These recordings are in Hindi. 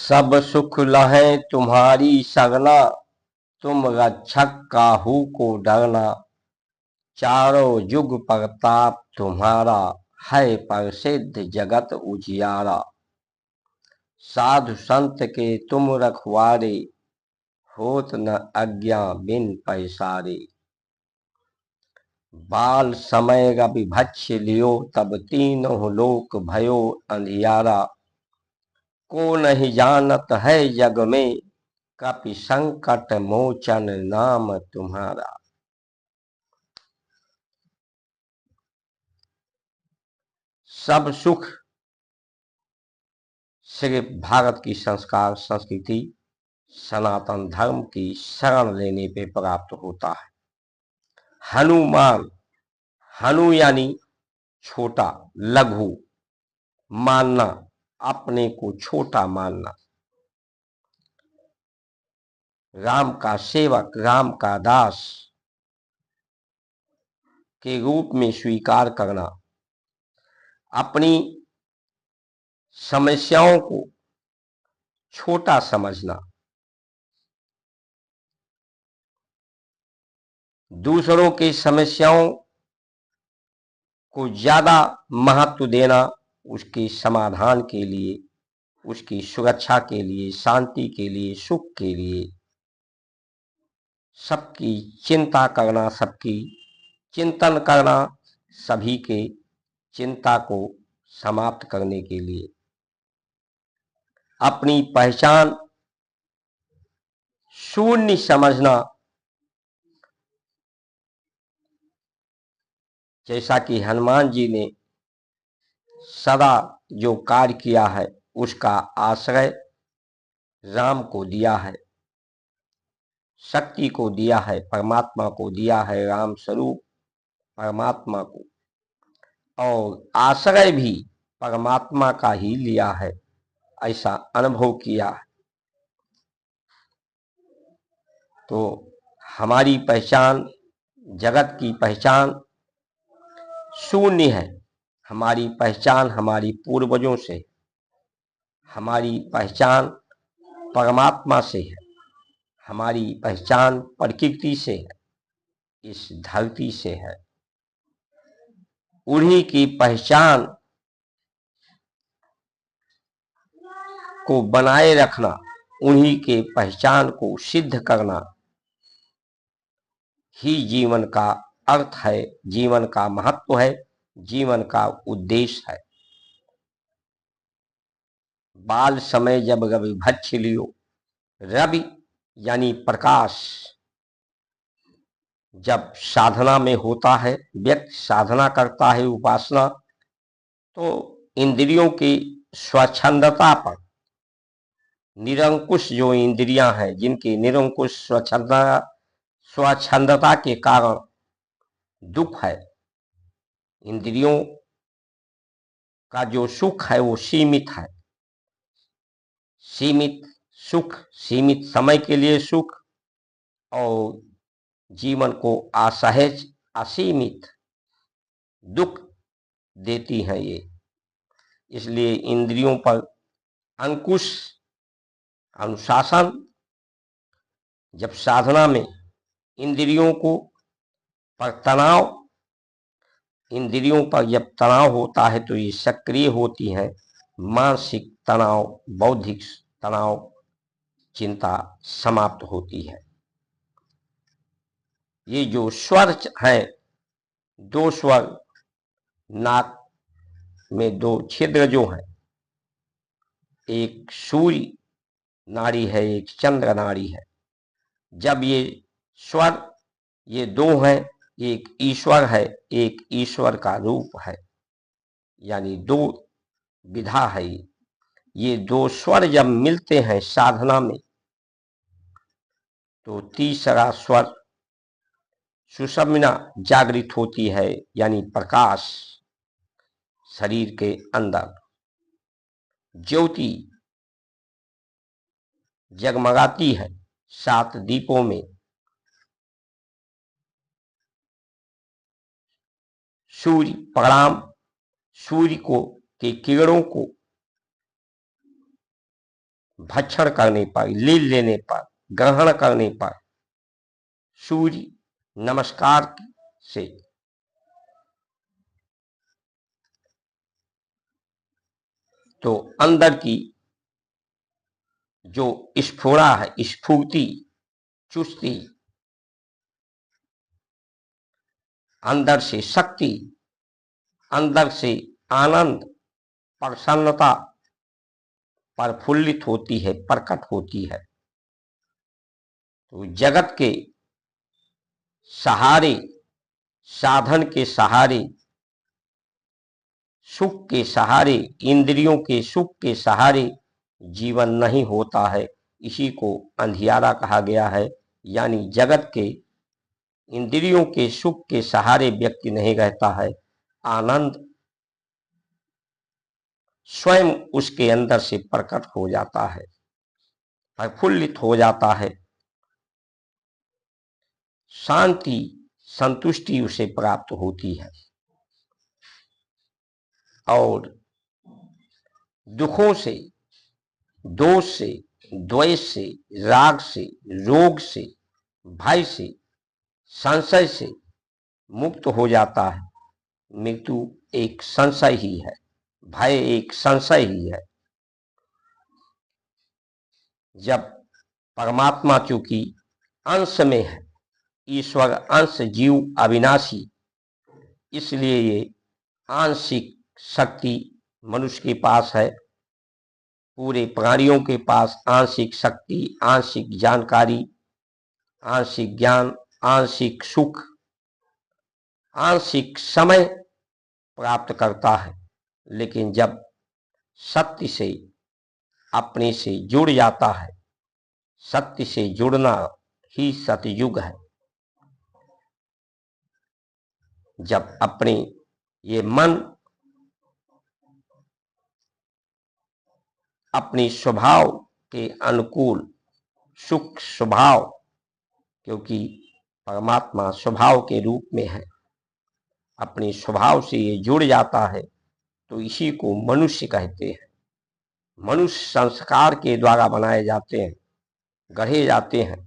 सब सुख लहै तुम्हारी सगना, तुम रक्षक काहू को डरना। चारों जुग प्रताप तुम्हारा, है प्रसिद्ध जगत उजियारा। साधु संत के तुम रखवारे, होत न आज्ञा बिन पैसारे। बाल समय रवि भक्ष लियो, तब तीनों लोक भयो अंधियारा। को नहीं जानत है जग में, कपि संकट मोचन नाम तुम्हारा। सब सुख सिर्फ भारत की संस्कार संस्कृति सनातन धर्म की शरण लेने पे प्राप्त होता है। हनुमान, हनु यानी छोटा, लघु, मानना, अपने को छोटा मानना। राम का सेवक, राम का दास के रूप में स्वीकार करना। अपनी समस्याओं को छोटा समझना। दूसरों की समस्याओं को ज्यादा महत्व देना, उसके समाधान के लिए, उसकी सुरक्षा के लिए, शांति के लिए, सुख के लिए। सबकी चिंता करना, सबकी चिंतन करना, सभी के चिंता को समाप्त करने के लिए। अपनी पहचान शून्य समझना, जैसा कि हनुमान जी ने सदा जो कार्य किया है उसका आश्रय राम को दिया है, शक्ति को दिया है, परमात्मा को दिया है, राम स्वरूप परमात्मा को, और आश्रय भी परमात्मा का ही लिया है, ऐसा अनुभव किया है। तो हमारी पहचान, जगत की पहचान शून्य है। हमारी पहचान हमारी पूर्वजों से, हमारी पहचान परमात्मा से है, हमारी पहचान प्रकृति से है, इस धरती से है। उन्हीं की पहचान को बनाए रखना, उन्हीं के पहचान को सिद्ध करना ही जीवन का अर्थ है, जीवन का महत्व है, जीवन का उद्देश्य है। बाल समय जब रवि भक्ष लियो, रवि यानी प्रकाश जब साधना में होता है, व्यक्ति साधना करता है, उपासना, तो इंद्रियों की स्वच्छंदता पर, निरंकुश जो इंद्रियां हैं, जिनकी निरंकुश स्वच्छंदता के कारण दुख है, इंद्रियों का जो सुख है वो सीमित है। सीमित सुख, सीमित समय के लिए सुख, और जीवन को असहज, असीमित दुख देती हैं ये। इसलिए इंद्रियों पर अंकुश, अनुशासन, जब साधना में इंद्रियों को पर तनाव, इंद्रियों पर जब तनाव होता है तो ये सक्रिय होती हैं। मानसिक तनाव, बौद्धिक तनाव, चिंता समाप्त होती है। ये जो स्वर है, दो स्वर, नाक में दो छिद्र जो है, एक सूर्य नाड़ी है, एक चंद्र नाड़ी है। जब ये स्वर, ये दो हैं, एक ईश्वर है, एक ईश्वर का रूप है, यानी दो विधा है। ये दो स्वर जब मिलते हैं साधना में, तो तीसरा स्वर सुषुम्ना जागृत होती है, यानी प्रकाश शरीर के अंदर, ज्योति जगमगाती है 7 दीपों में। सूर्य प्रणाम, सूर्य को के किरणों को भक्षण करने पर, लील लेने पर, ग्रहण करने पर सूर्य नमस्कार से तो अंदर की जो स्फुरा है, स्फूर्ति, चुस्ती, अंदर से शक्ति, अंदर से आनंद, प्रसन्नता प्रफुल्लित होती है, प्रकट होती है। तो जगत के सहारे, साधन के सहारे, सुख के सहारे, इंद्रियों के सुख के सहारे जीवन नहीं होता है। इसी को अंधियारा कहा गया है। यानी जगत के इंद्रियों के सुख के सहारे व्यक्ति नहीं रहता है। आनंद स्वयं उसके अंदर से प्रकट हो जाता है, प्रफुल्लित हो जाता है। शांति, संतुष्टि उसे प्राप्त होती है और दुखों से, दोष से, द्वेष से, राग से, रोग से, भय से, संशय से मुक्त हो जाता है। मृत्यु एक संशय ही है, भय एक संशय ही है। जब परमात्मा चूंकि अंश में है, ईश्वर अंश, जीव अविनाशी, इसलिए ये आंशिक शक्ति मनुष्य के पास है। पूरे प्राणियों के पास आंशिक शक्ति, आंशिक जानकारी, आंशिक ज्ञान, आंशिक सुख, आंशिक समय प्राप्त करता है। लेकिन जब सत्य से, अपने से जुड़ जाता है, सत्य से जुड़ना ही सतयुग है। जब अपने ये मन अपने स्वभाव के अनुकूल, सुख स्वभाव, क्योंकि परमात्मा स्वभाव के रूप में है, अपने स्वभाव से ये जुड़ जाता है तो इसी को मनुष्य कहते हैं। मनुष्य संस्कार के द्वारा बनाए जाते हैं, गढ़े जाते हैं,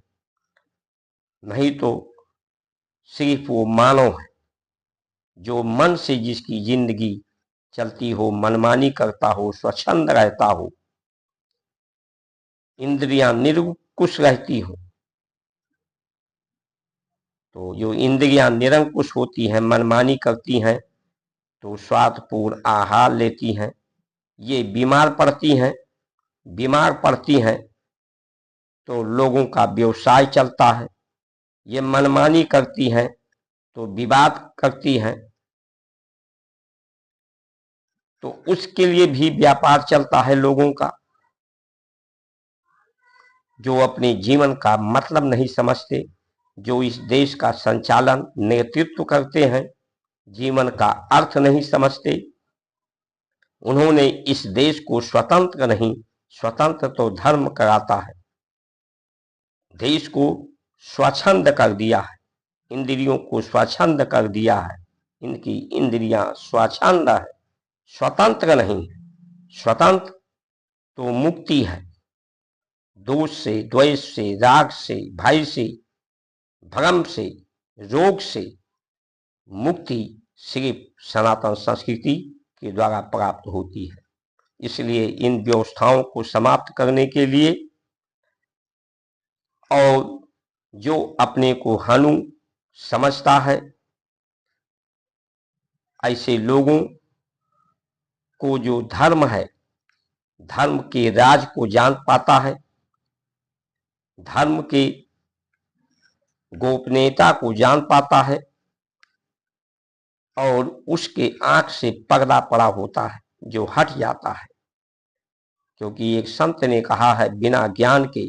नहीं तो सिर्फ वो मानव है जो मन से जिसकी जिंदगी चलती हो, मनमानी करता हो, स्वच्छंद रहता हो, इंद्रियां निरंकुश रहती हो। तो जो इंद्रियां निरंकुश होती हैं, मनमानी करती हैं, तो स्वार्थपूर्ण आहार लेती हैं, ये बीमार पड़ती हैं। बीमार पड़ती हैं तो लोगों का व्यवसाय चलता है। ये मनमानी करती हैं तो विवाद करती हैं, तो उसके लिए भी व्यापार चलता है लोगों का। जो अपने जीवन का मतलब नहीं समझते, जो इस देश का संचालन, नेतृत्व करते हैं, जीवन का अर्थ नहीं समझते, उन्होंने इस देश को स्वतंत्र नहीं, स्वतंत्र तो धर्म कराता है, देश को स्वच्छंद कर दिया है, इंद्रियों को स्वच्छंद कर दिया है। इनकी इंद्रियां स्वच्छंद है, स्वतंत्र नहीं है। स्वतंत्र तो मुक्ति है, दोष से, द्वेष से, राग से, भय से, भ्रम से, रोग से मुक्ति सिर्फ सनातन संस्कृति के द्वारा प्राप्त होती है। इसलिए इन व्यवस्थाओं को समाप्त करने के लिए और जो अपने को हनु समझता है, ऐसे लोगों को जो धर्म है, धर्म के राज को जान पाता है, धर्म के गोपनीयता को जान पाता है और उसके आंख से पर्दा पड़ा होता है, जो हट जाता है। क्योंकि एक संत ने कहा है, बिना ज्ञान के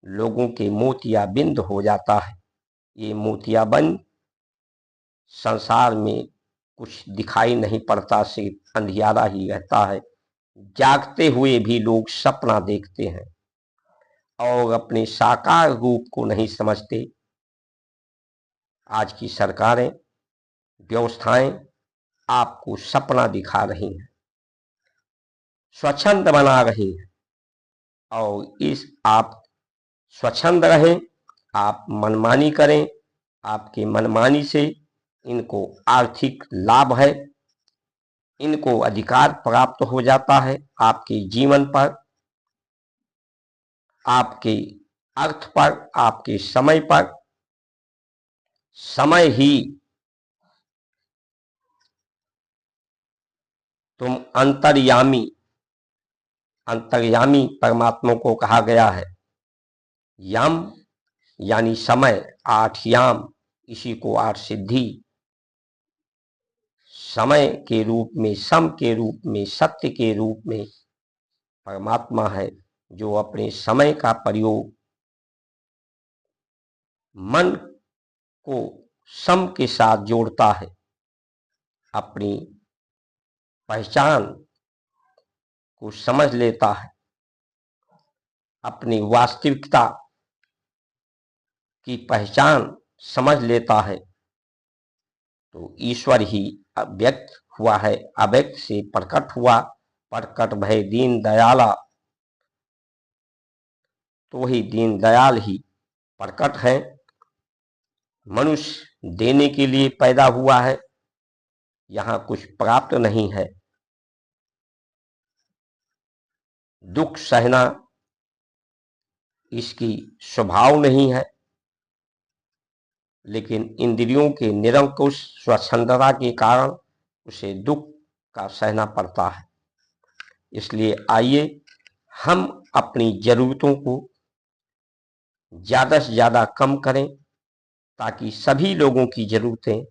लोगों के मोतियाबिंद हो जाता है। ये मोतियाबिंद संसार में कुछ दिखाई नहीं पड़ता, सिर्फ अंधियारा ही रहता है। जागते हुए भी लोग सपना देखते हैं और अपने साकार रूप को नहीं समझते। आज की सरकारें, व्यवस्थाएं आपको सपना दिखा रही हैं, स्वच्छंद बना रही हैं, और इस आप स्वच्छंद रहें, आप मनमानी करें, आपकी मनमानी से इनको आर्थिक लाभ है, इनको अधिकार प्राप्त हो जाता है आपके जीवन पर, आपके अर्थ पर, आपके समय पर। समय ही तुम अंतर्यामी परमात्मा को कहा गया है। यम यानी समय, 8 याम, इसी को 8 सिद्धि। समय के रूप में, सम के रूप में, सत्य के रूप में परमात्मा है, जो अपने समय का प्रयोग मन को सम के साथ जोड़ता है, अपनी पहचान को समझ लेता है, अपनी वास्तविकता की पहचान समझ लेता है, तो ईश्वर ही व्यक्त हुआ है, अव्यक्त से प्रकट हुआ, प्रकट भय दीन दयाला, तो वही दीन दयाल ही प्रकट है। मनुष्य देने के लिए पैदा हुआ है, यहाँ कुछ प्राप्त नहीं है। दुख सहना इसकी स्वभाव नहीं है, लेकिन इंद्रियों के निरंकुश स्वच्छंदता के कारण उसे दुख का सहना पड़ता है। इसलिए आइए हम अपनी जरूरतों को ज्यादा से ज्यादा कम करें, ताकि सभी लोगों की जरूरतें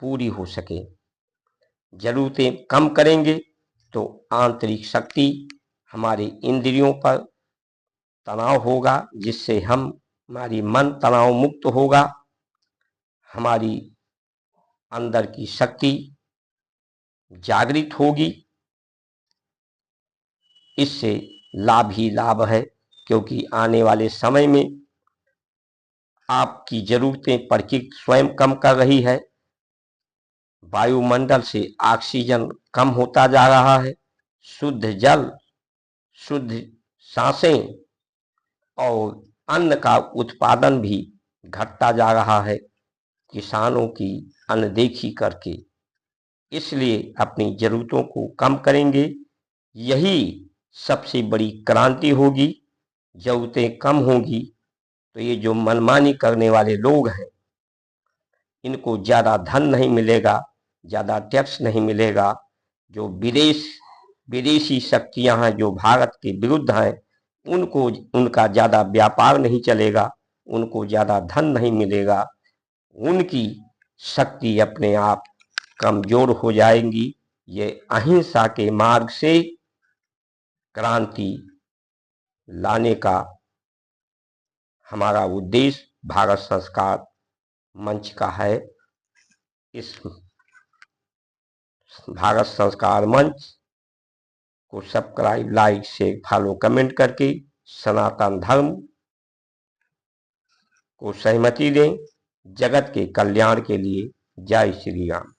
पूरी हो सके। जरूरतें कम करेंगे तो आंतरिक शक्ति, हमारे इंद्रियों पर तनाव होगा, जिससे हमारी मन तनाव मुक्त होगा, हमारी अंदर की शक्ति जागृत होगी। इससे लाभ ही लाभ है, क्योंकि आने वाले समय में आपकी जरूरतें प्रकृति स्वयं कम कर रही है। वायुमंडल से ऑक्सीजन कम होता जा रहा है, शुद्ध जल, शुद्ध सांसें और अन्न का उत्पादन भी घटता जा रहा है, किसानों की अनदेखी करके। इसलिए अपनी जरूरतों को कम करेंगे, यही सबसे बड़ी क्रांति होगी। जरूरतें कम होगी तो ये जो मनमानी करने वाले लोग हैं, इनको ज्यादा धन नहीं मिलेगा, ज्यादा टैक्स नहीं मिलेगा। जो विदेशी शक्तियां हैं, जो भारत के विरुद्ध हैं, उनको उनका ज्यादा व्यापार नहीं चलेगा, उनको ज्यादा धन नहीं मिलेगा, उनकी शक्ति अपने आप कमजोर हो जाएंगी। ये अहिंसा के मार्ग से क्रांति लाने का हमारा उद्देश्य भारत संस्कार मंच का है। इस भारत संस्कार मंच को subscribe, like, share, follow, comment करके सनातन धर्म को सहमति दें। जगत के कल्याण के लिए जय श्री राम।